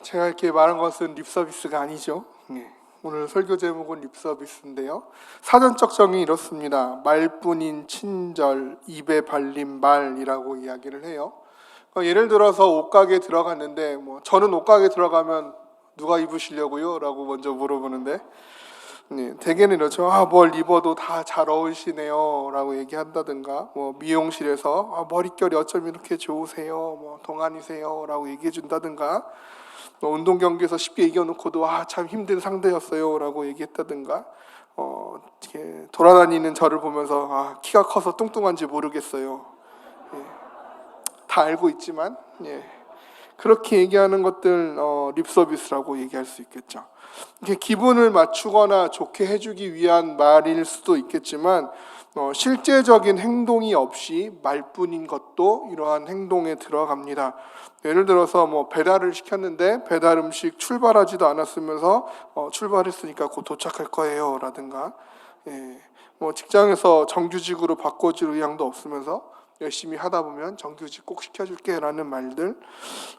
제가 이렇게 말한 것은 립서비스가 아니죠. 오늘 설교 제목은 립서비스인데요. 사전적 정의 이렇습니다. 말뿐인 친절, 입에 발린 말이라고 이야기를 해요. 예를 들어서 옷가게 들어갔는데 저는 옷가게 들어가면 누가 입으시려고요? 라고 먼저 물어보는데 대개는 이렇죠. 뭘 입어도 다 잘 어울리시네요 라고 얘기한다든가, 미용실에서 머릿결이 어쩜 이렇게 좋으세요, 동안이세요 라고 얘기해 준다든가, 운동 경기에서 쉽게 이겨놓고도 참 힘든 상대였어요 라고 얘기했다든가, 이렇게 돌아다니는 저를 보면서 키가 커서 뚱뚱한지 모르겠어요. 다 알고 있지만 그렇게 얘기하는 것들 립서비스라고 얘기할 수 있겠죠. 이렇게 기분을 맞추거나 좋게 해주기 위한 말일 수도 있겠지만 실제적인 행동이 없이 말뿐인 것도 이러한 행동에 들어갑니다. 예를 들어서 배달을 시켰는데 배달 음식 출발하지도 않았으면서 출발했으니까 곧 도착할 거예요 라든가, 직장에서 정규직으로 바꿔줄 의향도 없으면서 열심히 하다 보면 정규직 꼭 시켜줄게 라는 말들,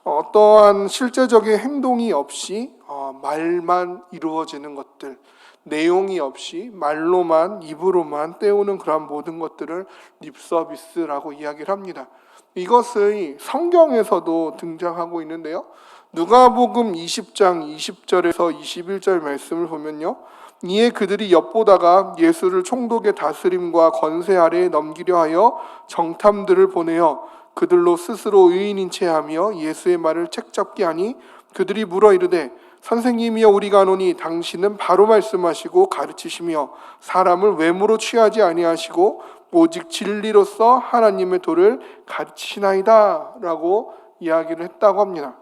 어떠한 실제적인 행동이 없이 말만 이루어지는 것들, 내용이 없이 말로만 입으로만 때우는 그런 모든 것들을 립서비스라고 이야기를 합니다. 이것을 성경에서도 등장하고 있는데요. 누가복음 20장 20절에서 21절 말씀을 보면요, 이에 그들이 엿보다가 예수를 총독의 다스림과 권세 아래에 넘기려 하여 정탐들을 보내어 그들로 스스로 의인인 채 하며 예수의 말을 책잡게 하니, 그들이 물어 이르되 선생님이여 우리가 아노니 당신은 바로 말씀하시고 가르치시며 사람을 외모로 취하지 아니하시고 오직 진리로서 하나님의 도를 가르치시나이다 라고 이야기를 했다고 합니다.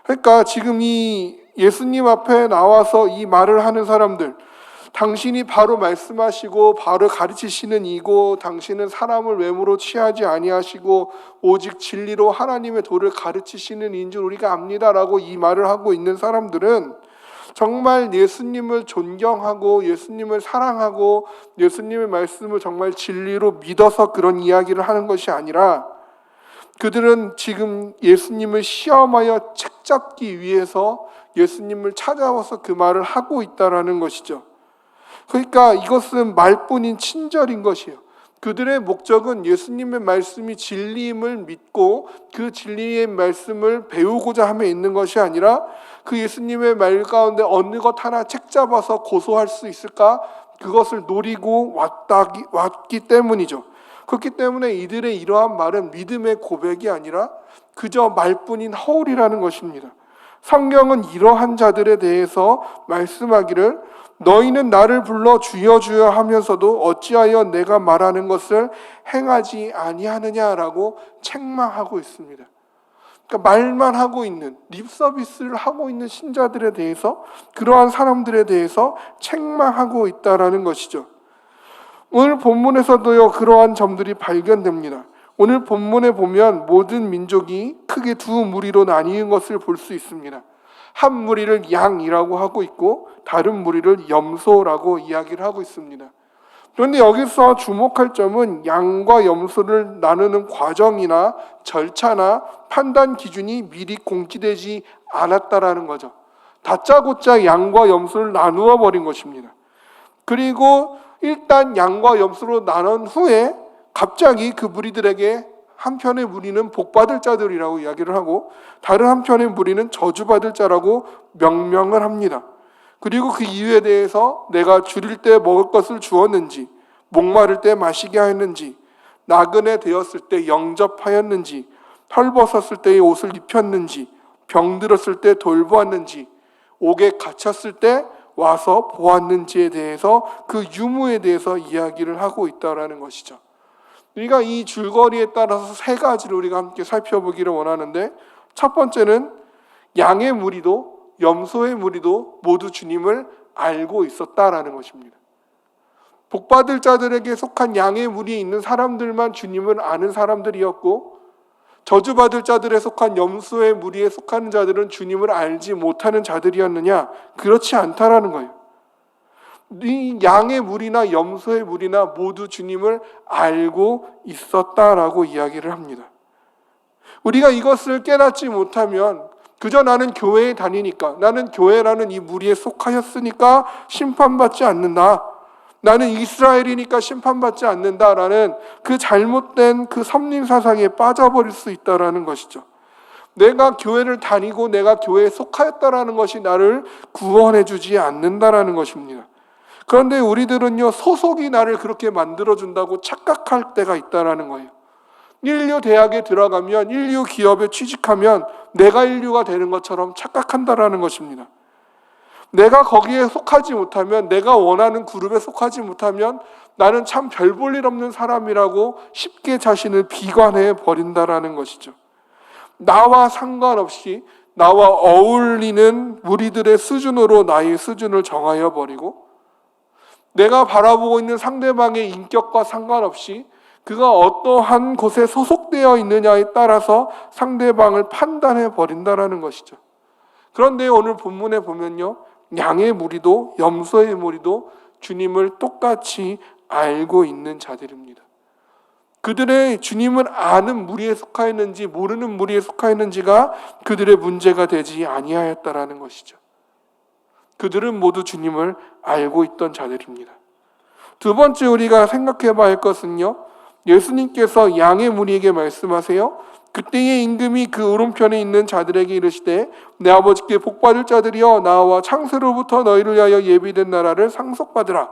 그러니까 지금 이 예수님 앞에 나와서 이 말을 하는 사람들, 당신이 바로 말씀하시고 바로 가르치시는 이고 당신은 사람을 외모로 취하지 아니하시고 오직 진리로 하나님의 도를 가르치시는 이인 줄 우리가 압니다라고 이 말을 하고 있는 사람들은 정말 예수님을 존경하고 예수님을 사랑하고 예수님의 말씀을 정말 진리로 믿어서 그런 이야기를 하는 것이 아니라, 그들은 지금 예수님을 시험하여 책잡기 위해서 예수님을 찾아와서 그 말을 하고 있다라는 것이죠. 그러니까 이것은 말뿐인 친절인 것이에요. 그들의 목적은 예수님의 말씀이 진리임을 믿고 그 진리의 말씀을 배우고자 함에 있는 것이 아니라, 그 예수님의 말 가운데 어느 것 하나 책잡아서 고소할 수 있을까, 그것을 노리고 왔기 때문이죠. 그렇기 때문에 이들의 이러한 말은 믿음의 고백이 아니라 그저 말뿐인 허울이라는 것입니다. 성경은 이러한 자들에 대해서 말씀하기를 너희는 나를 불러 주여 주여 하면서도 어찌하여 내가 말하는 것을 행하지 아니하느냐라고 책망하고 있습니다. 그러니까 말만 하고 있는, 립서비스를 하고 있는 신자들에 대해서, 그러한 사람들에 대해서 책망하고 있다라는 것이죠. 오늘 본문에서도요 그러한 점들이 발견됩니다. 오늘 본문에 보면 모든 민족이 크게 두 무리로 나뉘는 것을 볼 수 있습니다. 한 무리를 양이라고 하고 있고 다른 무리를 염소라고 이야기를 하고 있습니다. 그런데 여기서 주목할 점은 양과 염소를 나누는 과정이나 절차나 판단 기준이 미리 공지되지 않았다라는 거죠. 다짜고짜 양과 염소를 나누어 버린 것입니다. 그리고 일단 양과 염소로 나눈 후에 갑자기 그 무리들에게 한편의 무리는 복받을 자들이라고 이야기를 하고 다른 한편의 무리는 저주받을 자라고 명명을 합니다. 그리고 그 이유에 대해서 내가 줄일 때 먹을 것을 주었는지, 목마를 때 마시게 하였는지, 나그네 되었을 때 영접하였는지, 헐벗었을 때의 옷을 입혔는지, 병들었을 때 돌보았는지, 옥에 갇혔을 때 와서 보았는지에 대해서 그 유무에 대해서 이야기를 하고 있다라는 것이죠. 우리가 이 줄거리에 따라서 세 가지를 우리가 함께 살펴보기를 원하는데, 첫 번째는 양의 무리도 염소의 무리도 모두 주님을 알고 있었다라는 것입니다. 복받을 자들에게 속한 양의 무리에 있는 사람들만 주님을 아는 사람들이었고, 저주받을 자들에 속한 염소의 무리에 속하는 자들은 주님을 알지 못하는 자들이었느냐? 그렇지 않다라는 거예요. 이 양의 무리나 염소의 무리나 모두 주님을 알고 있었다라고 이야기를 합니다. 우리가 이것을 깨닫지 못하면 그저 나는 교회에 다니니까, 나는 교회라는 이 무리에 속하였으니까 심판받지 않는다. 나는 이스라엘이니까 심판받지 않는다라는 그 잘못된 그 섭리 사상에 빠져버릴 수 있다라는 것이죠. 내가 교회를 다니고 내가 교회에 속하였다라는 것이 나를 구원해 주지 않는다라는 것입니다. 그런데 우리들은요, 소속이 나를 그렇게 만들어준다고 착각할 때가 있다라는 거예요. 인류 대학에 들어가면, 인류 기업에 취직하면 내가 인류가 되는 것처럼 착각한다라는 것입니다. 내가 거기에 속하지 못하면, 내가 원하는 그룹에 속하지 못하면 나는 참 별 볼 일 없는 사람이라고 쉽게 자신을 비관해 버린다라는 것이죠. 나와 상관없이 나와 어울리는 무리들의 수준으로 나의 수준을 정하여 버리고, 내가 바라보고 있는 상대방의 인격과 상관없이 그가 어떠한 곳에 소속되어 있느냐에 따라서 상대방을 판단해 버린다라는 것이죠. 그런데 오늘 본문에 보면요, 양의 무리도 염소의 무리도 주님을 똑같이 알고 있는 자들입니다. 그들의 주님을 아는 무리에 속하였는지 모르는 무리에 속하였는지가 그들의 문제가 되지 아니하였다라는 것이죠. 그들은 모두 주님을 알고 있던 자들입니다. 두 번째 우리가 생각해 봐야 할 것은요, 예수님께서 양의 무리에게 말씀하세요. 그때의 임금이 그 오른편에 있는 자들에게 이르시되 내 아버지께 복받을 자들이여 나와 창세로부터 너희를 위하여 예비된 나라를 상속받으라.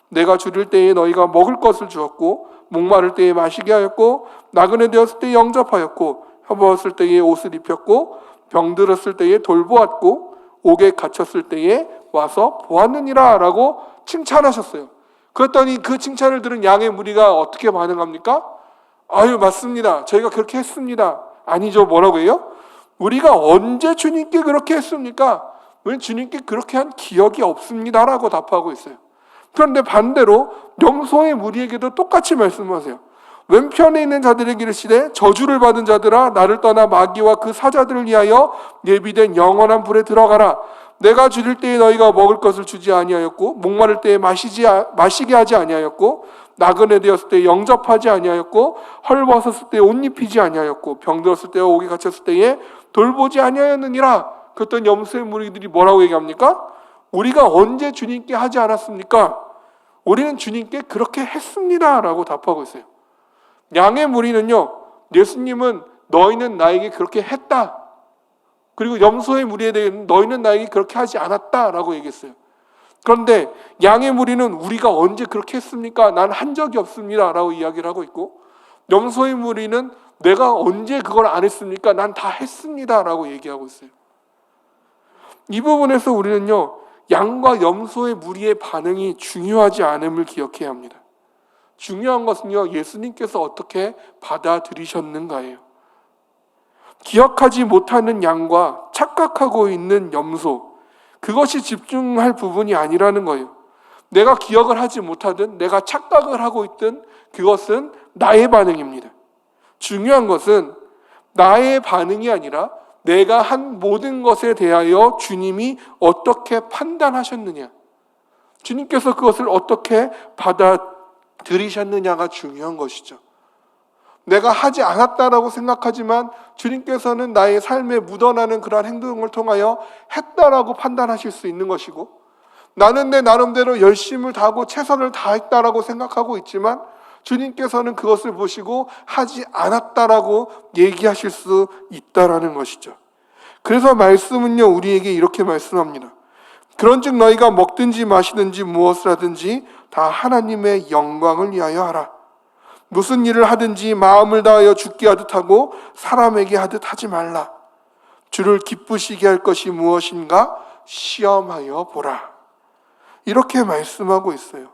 내가 줄일 때에 너희가 먹을 것을 주었고 목마를 때에 마시게 하였고 나그네 되었을 때에 영접하였고 혀부었을 때에 옷을 입혔고 병들었을 때에 돌보았고 옥에 갇혔을 때에 와서 보았느니라 라고 칭찬하셨어요. 그랬더니 그 칭찬을 들은 양의 무리가 어떻게 반응합니까? 아유, 맞습니다. 저희가 그렇게 했습니다. 아니죠. 뭐라고 해요? 우리가 언제 주님께 그렇게 했습니까? 왜 주님께 그렇게 한 기억이 없습니다라고 답하고 있어요. 그런데 반대로 염소의 무리에게도 똑같이 말씀하세요. 왼편에 있는 자들에게 이르시되 저주를 받은 자들아 나를 떠나 마귀와 그 사자들을 위하여 예비된 영원한 불에 들어가라. 내가 줄일 때에 너희가 먹을 것을 주지 아니하였고 목마를 때에 마시게 하지 아니하였고 나그네 되었을 때에 영접하지 아니하였고 헐벗었을 때에 옷 입히지 아니하였고 병들었을 때에 옥에 갇혔을 때에 돌보지 아니하였느니라. 그랬더니 염소의 무리들이 뭐라고 얘기합니까? 우리가 언제 주님께 하지 않았습니까? 우리는 주님께 그렇게 했습니다 라고 답하고 있어요. 양의 무리는요, 예수님은 너희는 나에게 그렇게 했다. 그리고 염소의 무리에 대해서는 너희는 나에게 그렇게 하지 않았다 라고 얘기했어요. 그런데 양의 무리는 우리가 언제 그렇게 했습니까? 난 한 적이 없습니다 라고 이야기를 하고 있고, 염소의 무리는 내가 언제 그걸 안 했습니까? 난 다 했습니다 라고 얘기하고 있어요. 이 부분에서 우리는요, 양과 염소의 무리의 반응이 중요하지 않음을 기억해야 합니다. 중요한 것은요, 예수님께서 어떻게 받아들이셨는가예요. 기억하지 못하는 양과 착각하고 있는 염소, 그것이 집중할 부분이 아니라는 거예요. 내가 기억을 하지 못하든 내가 착각을 하고 있든 그것은 나의 반응입니다. 중요한 것은 나의 반응이 아니라 내가 한 모든 것에 대하여 주님이 어떻게 판단하셨느냐, 주님께서 그것을 어떻게 받아들이셨느냐가 중요한 것이죠. 내가 하지 않았다라고 생각하지만 주님께서는 나의 삶에 묻어나는 그러한 행동을 통하여 했다라고 판단하실 수 있는 것이고, 나는 내 나름대로 열심을 다하고 최선을 다했다라고 생각하고 있지만 주님께서는 그것을 보시고 하지 않았다라고 얘기하실 수 있다라는 것이죠. 그래서 말씀은요, 우리에게 이렇게 말씀합니다. 그런즉 너희가 먹든지 마시든지 무엇을 하든지 다 하나님의 영광을 위하여 하라. 무슨 일을 하든지 마음을 다하여 주께 하듯 하고 사람에게 하듯 하지 말라. 주를 기쁘시게 할 것이 무엇인가 시험하여 보라. 이렇게 말씀하고 있어요.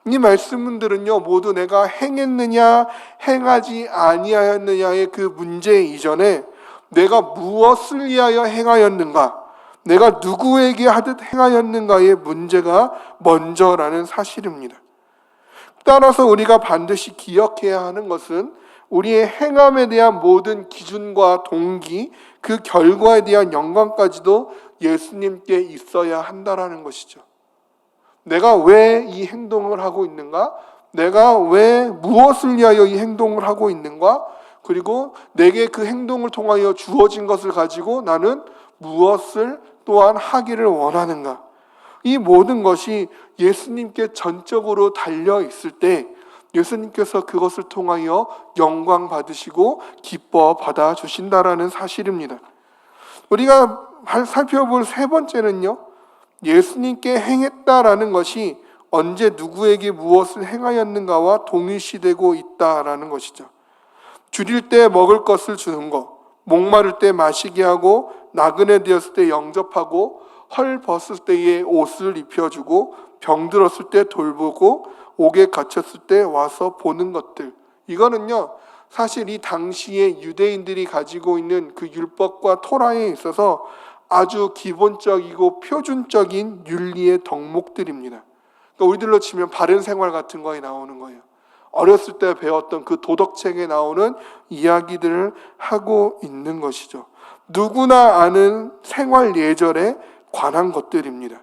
이 말씀들은요, 모두 내가 행했느냐 행하지 아니하였느냐의 그 문제 이전에 내가 무엇을 위하여 행하였는가, 내가 누구에게 하듯 행하였는가의 문제가 먼저라는 사실입니다. 따라서 우리가 반드시 기억해야 하는 것은 우리의 행함에 대한 모든 기준과 동기, 그 결과에 대한 영광까지도 예수님께 있어야 한다라는 것이죠. 내가 왜 이 행동을 하고 있는가? 내가 왜 무엇을 위하여 이 행동을 하고 있는가? 그리고 내게 그 행동을 통하여 주어진 것을 가지고 나는 무엇을 또한 하기를 원하는가? 이 모든 것이 예수님께 전적으로 달려 있을 때 예수님께서 그것을 통하여 영광 받으시고 기뻐 받아 주신다라는 사실입니다. 우리가 살펴볼 세 번째는요, 예수님께 행했다라는 것이 언제 누구에게 무엇을 행하였는가와 동일시되고 있다라는 것이죠. 줄일 때 먹을 것을 주는 것, 목마를 때 마시게 하고, 나그네 되었을 때 영접하고, 헐 벗을 때에 옷을 입혀주고, 병들었을 때 돌보고, 옥에 갇혔을 때 와서 보는 것들. 이거는요, 사실 이 당시에 유대인들이 가지고 있는 그 율법과 토라에 있어서 아주 기본적이고 표준적인 윤리의 덕목들입니다. 그러니까 우리들로 치면 바른 생활 같은 거에 나오는 거예요. 어렸을 때 배웠던 그 도덕책에 나오는 이야기들을 하고 있는 것이죠. 누구나 아는 생활 예절에 관한 것들입니다.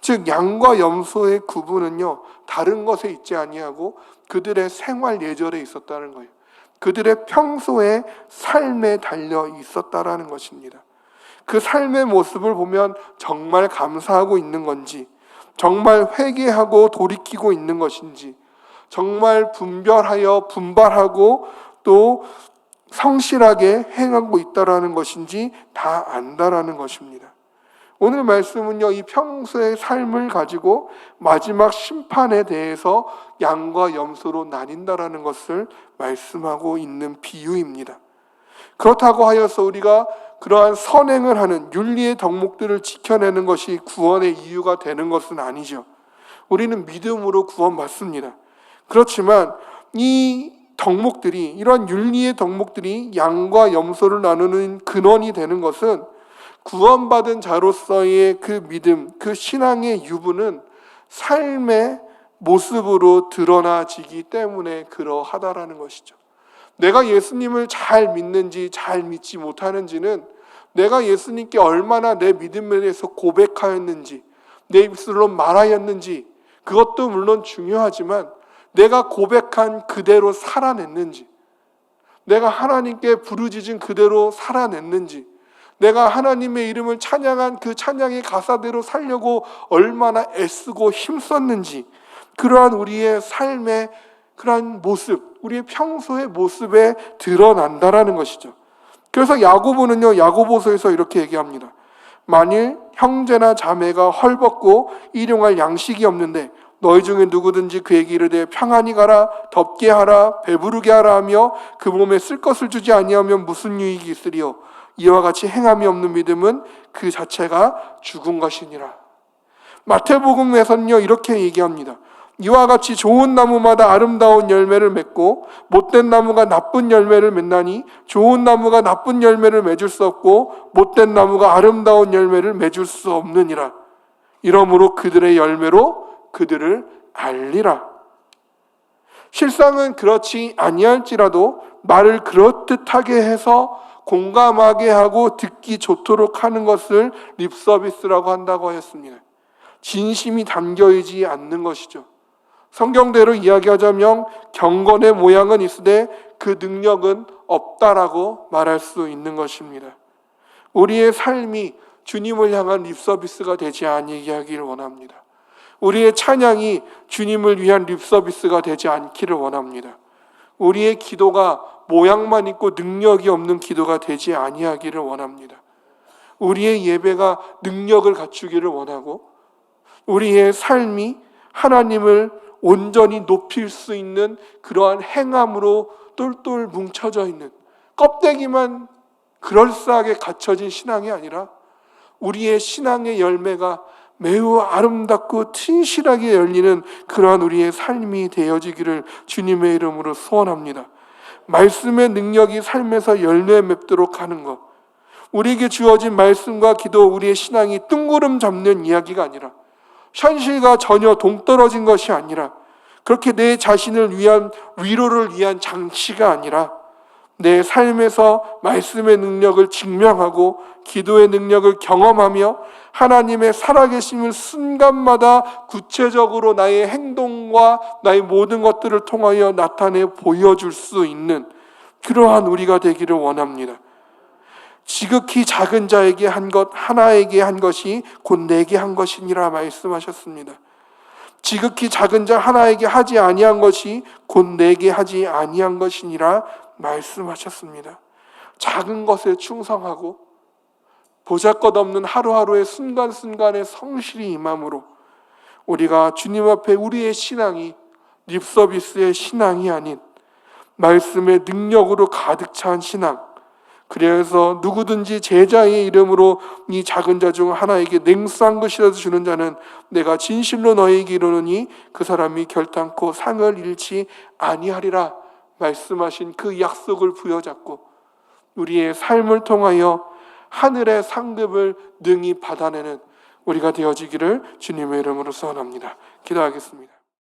즉 양과 염소의 구분은요, 다른 것에 있지 아니하고 그들의 생활 예절에 있었다는 거예요. 그들의 평소의 삶에 달려 있었다라는 것입니다. 그 삶의 모습을 보면 정말 감사하고 있는 건지, 정말 회개하고 돌이키고 있는 것인지, 정말 분별하여 분발하고 또 성실하게 행하고 있다라는 것인지 다 안다라는 것입니다. 오늘 말씀은요, 이 평소의 삶을 가지고 마지막 심판에 대해서 양과 염소로 나뉜다라는 것을 말씀하고 있는 비유입니다. 그렇다고 하여서 우리가 그러한 선행을 하는 윤리의 덕목들을 지켜내는 것이 구원의 이유가 되는 것은 아니죠. 우리는 믿음으로 구원받습니다. 그렇지만 이 덕목들이, 이러한 윤리의 덕목들이 양과 염소를 나누는 근원이 되는 것은 구원받은 자로서의 그 믿음, 그 신앙의 유부는 삶의 모습으로 드러나지기 때문에 그러하다라는 것이죠. 내가 예수님을 잘 믿는지 잘 믿지 못하는지는 내가 예수님께 얼마나 내 믿음에 대해서 고백하였는지, 내 입술로 말하였는지, 그것도 물론 중요하지만 내가 고백한 그대로 살아냈는지, 내가 하나님께 부르짖은 그대로 살아냈는지, 내가 하나님의 이름을 찬양한 그 찬양의 가사대로 살려고 얼마나 애쓰고 힘썼는지, 그러한 우리의 삶의 그러한 모습, 우리의 평소의 모습에 드러난다라는 것이죠. 그래서 야고보는요, 야고보서에서 이렇게 얘기합니다. 만일 형제나 자매가 헐벗고 일용할 양식이 없는데 너희 중에 누구든지 그에게 이르되 평안히 가라, 덥게 하라, 배부르게 하라 하며 그 몸에 쓸 것을 주지 아니하면 무슨 유익이 있으리요? 이와 같이 행함이 없는 믿음은 그 자체가 죽은 것이니라. 마태복음에서는요, 이렇게 얘기합니다. 이와 같이 좋은 나무마다 아름다운 열매를 맺고 못된 나무가 나쁜 열매를 맺나니 좋은 나무가 나쁜 열매를 맺을 수 없고 못된 나무가 아름다운 열매를 맺을 수 없느니라. 이러므로 그들의 열매로 그들을 알리라. 실상은 그렇지 아니할지라도 말을 그럴듯하게 해서 공감하게 하고 듣기 좋도록 하는 것을 립서비스라고 한다고 하였습니다. 진심이 담겨있지 않는 것이죠. 성경대로 이야기하자면 경건의 모양은 있으되 그 능력은 없다라고 말할 수 있는 것입니다. 우리의 삶이 주님을 향한 립서비스가 되지 아니하기를 원합니다. 우리의 찬양이 주님을 위한 립서비스가 되지 않기를 원합니다. 우리의 기도가 모양만 있고 능력이 없는 기도가 되지 아니하기를 원합니다. 우리의 예배가 능력을 갖추기를 원하고 우리의 삶이 하나님을 온전히 높일 수 있는 그러한 행함으로 똘똘 뭉쳐져 있는, 껍데기만 그럴싸하게 갖춰진 신앙이 아니라 우리의 신앙의 열매가 매우 아름답고 튼실하게 열리는 그러한 우리의 삶이 되어지기를 주님의 이름으로 소원합니다. 말씀의 능력이 삶에서 열매 맺도록 하는 것, 우리에게 주어진 말씀과 기도, 우리의 신앙이 뜬구름 잡는 이야기가 아니라, 현실과 전혀 동떨어진 것이 아니라, 그렇게 내 자신을 위한 위로를 위한 장치가 아니라 내 삶에서 말씀의 능력을 증명하고 기도의 능력을 경험하며 하나님의 살아계심을 순간마다 구체적으로 나의 행동과 나의 모든 것들을 통하여 나타내 보여줄 수 있는 그러한 우리가 되기를 원합니다. 지극히 작은 자에게 한 것 하나에게 한 것이 곧 내게 한 것이니라 말씀하셨습니다. 지극히 작은 자 하나에게 하지 아니한 것이 곧 내게 하지 아니한 것이니라 말씀하셨습니다. 작은 것에 충성하고 보잘것없는 하루하루의 순간순간의 성실히 임함으로 우리가 주님 앞에 우리의 신앙이 립서비스의 신앙이 아닌 말씀의 능력으로 가득 찬 신앙, 그래서 누구든지 제자의 이름으로 이 작은 자 중 하나에게 냉수한 것이라도 주는 자는 내가 진실로 너희에게 이르노니 그 사람이 결단코 상을 잃지 아니하리라 말씀하신 그 약속을 부여잡고 우리의 삶을 통하여 하늘의 상급을 능히 받아내는 우리가 되어지기를 주님의 이름으로 소원합니다. 기도하겠습니다.